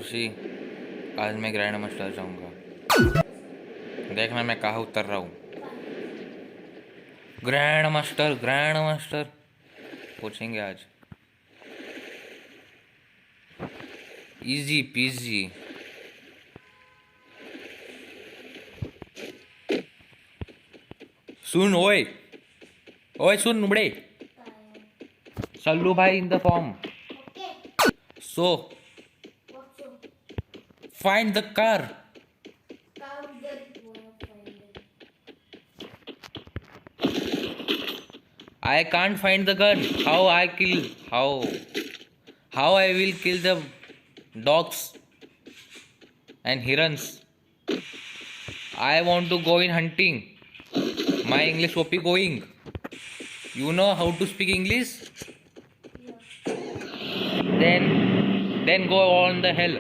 ऋषि, आज मैं grand master जाऊंगा। देखना मैं कहाँ उतर रहा हूँ। ग्रैंड मास्टर पूछेंगे आज। Easy PG. सुन ओए, सुन नुबड़े। सल्लू भाई in the form. So find the car. I can't find the gun. How I will kill the dogs and hirans. I want to go in hunting. My English OP going. You know how to speak English? Then go on the hell.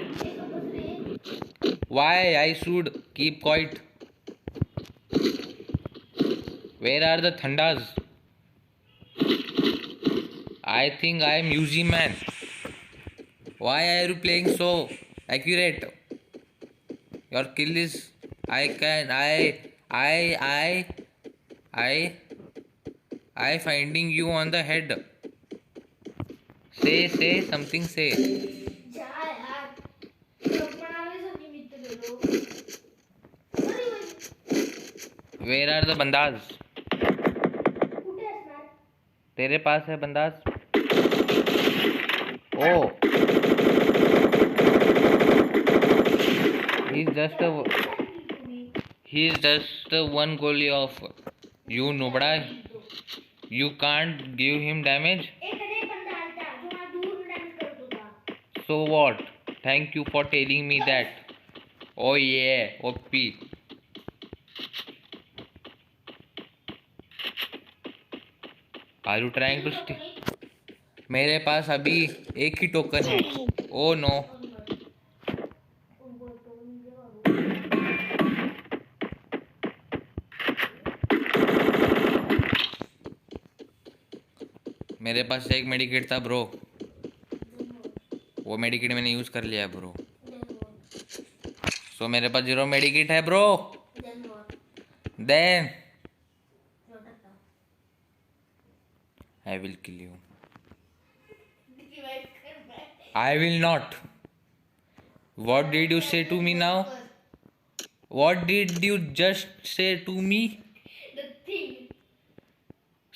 Why I should keep quiet? Where are the thandas? I think I am UG man. Why are you playing so accurate? Your kill is I finding you on the head. Say something say. Where are the bandas? तेरे पास है बंदाज? Oh, he's just one goalie off. You nobड़ा. You can't give him damage. So what? Thank you for telling me that. Oh yeah, OP. Are you trying to steal? मेरे पास अभी एक ही token है। Oh no. मेरे पास एक medkit था bro. वो मेडिकेट मैंने यूज कर लिया ब्रो। सो मेरे पास 0 मेडिकेट है bro. Then I will kill you. I will not. What did you say to me now? What did you just say to me? The thing.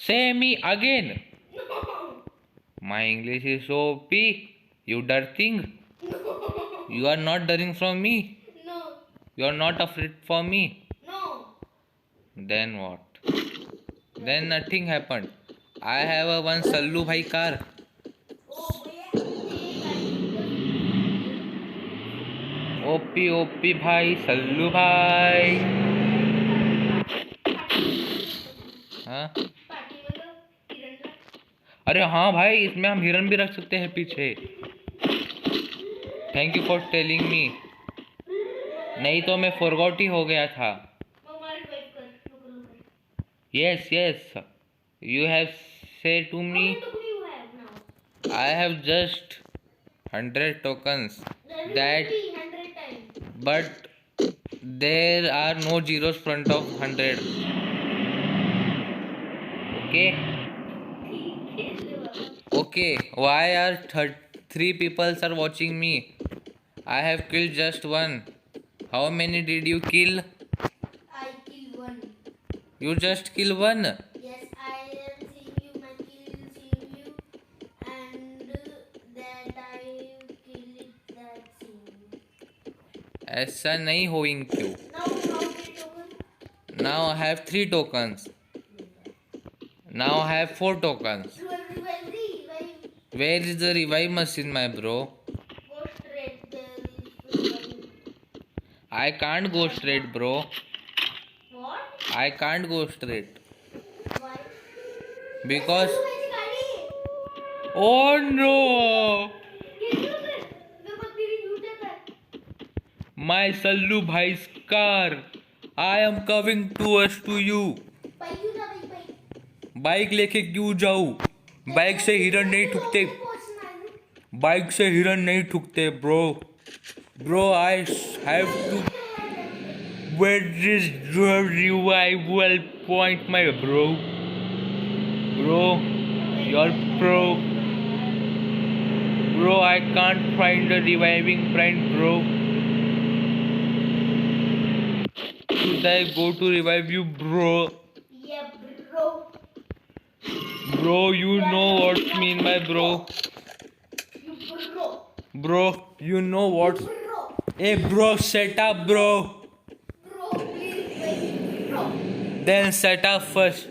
Say me again. No. My English is so OP. You dirting. No. You are not daring from me. No. You are not afraid for me. No. Then what? Then nothing happened. I have a one Sallu bhai car. OP भाई सल्लू भाई। हाँ अरे हाँ भाई, इसमें हम हिरन भी रख सकते हैं पीछे। Thank you for telling me. नहीं तो मैं फॉरगॉट ही हो गया था। Yes you have said to me. I have just 100 tokens. That but there are no zeros front of 100. Okay, why are 3 people are watching me? I have killed just one. How many did you kill? I killed one. You just kill one. Yes, I am seeing you, my kill seeing you, and that I kill it that seeing you. ऐसा नहीं hoeing क्यों? Now how many tokens? Now I have 3 tokens. Now I have 4 tokens. Revive. Where is the revive machine, my bro? Go straight. There is revive. I can't go straight, bro. What? I can't go straight. Why? Because. Oh no! My Sallu bhai's car. I am coming towards to you. Bike लेके क्यों जाऊं? Bike से हिरन नहीं ठुकते। Bike से हिरन नहीं ठुकते bro. Bro, I have to. Where is the revival point, my bro? Bro, you're pro. Bro, I can't find the reviving point, bro. Should I go to revive you, bro? Yeah, bro. Bro, you know what's mean, my bro. You bro. Bro, you know what's. Bro. Hey, bro, set up, bro. Bro, please wait. Bro. Then set up first.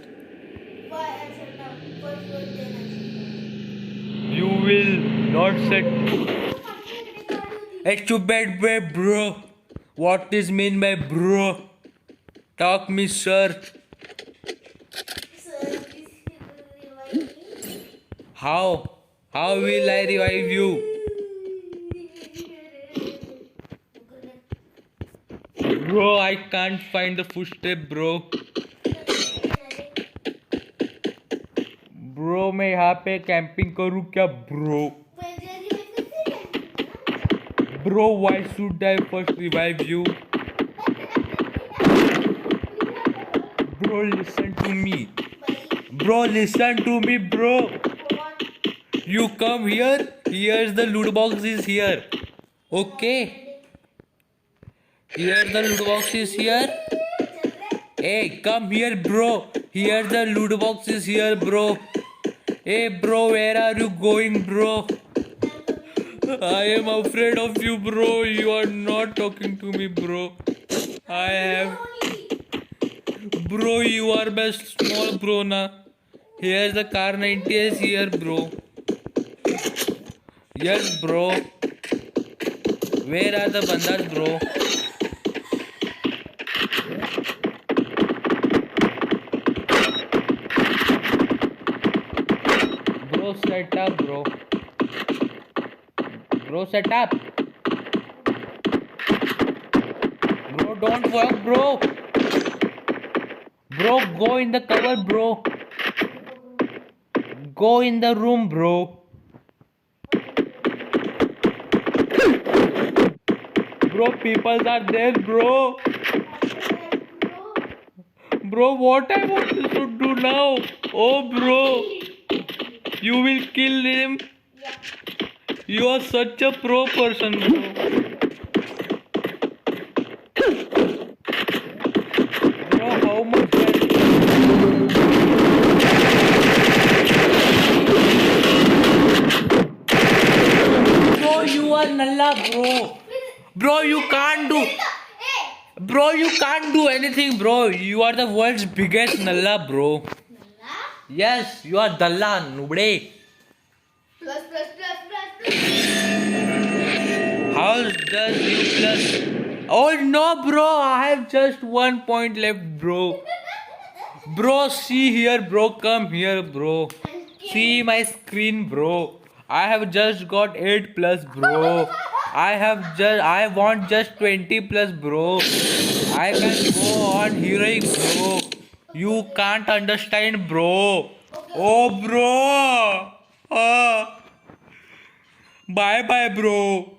Why I shut up? First word, then I shut You will not set. up. Hey, too bad, bro. What is mean by bro? Talk me, sir. Sir, this is reviving. How? How will I revive you? Bro, I can't find the footstep, bro. Bro, मैं यहाँ पे camping करूँ क्या, bro? Bro, why should I first revive you? Bro, listen to me. Bro, listen to me, bro. You come here. Here's the loot box is here. Okay. Here the loot box is here. Hey, come here, bro. Here the loot box is here, bro. Hey, bro, where are you going, bro? I am afraid of you, bro. You are not talking to me, bro. I have. Bro, you are my small bro na. Here's the car 90 is here, bro. Yes, bro. Where are the bandas, bro? Bro, set up, bro. Bro, set up. Bro, don't walk, bro. Bro, go in the cover, bro. Go in the room, bro. Bro, people are there, bro. Bro, what I want to do now? Oh, bro. You will kill him. You are such a pro person, bro. Bro, how much Bro, you are Nalla, bro. Bro, you can't do. Bro, you can't do anything, bro. You are the world's biggest Nalla, bro. Yes, you are Dalla, Nubre. Plus. How does you plus? Oh no, bro. I have just 1 point left, bro. Bro, see here, bro. Come here, bro. See my screen, bro. I have just got 8 plus, bro. I want just 20 plus, bro. I can go on hearing, bro. You can't understand, bro. Oh, bro. Bye bye, bro.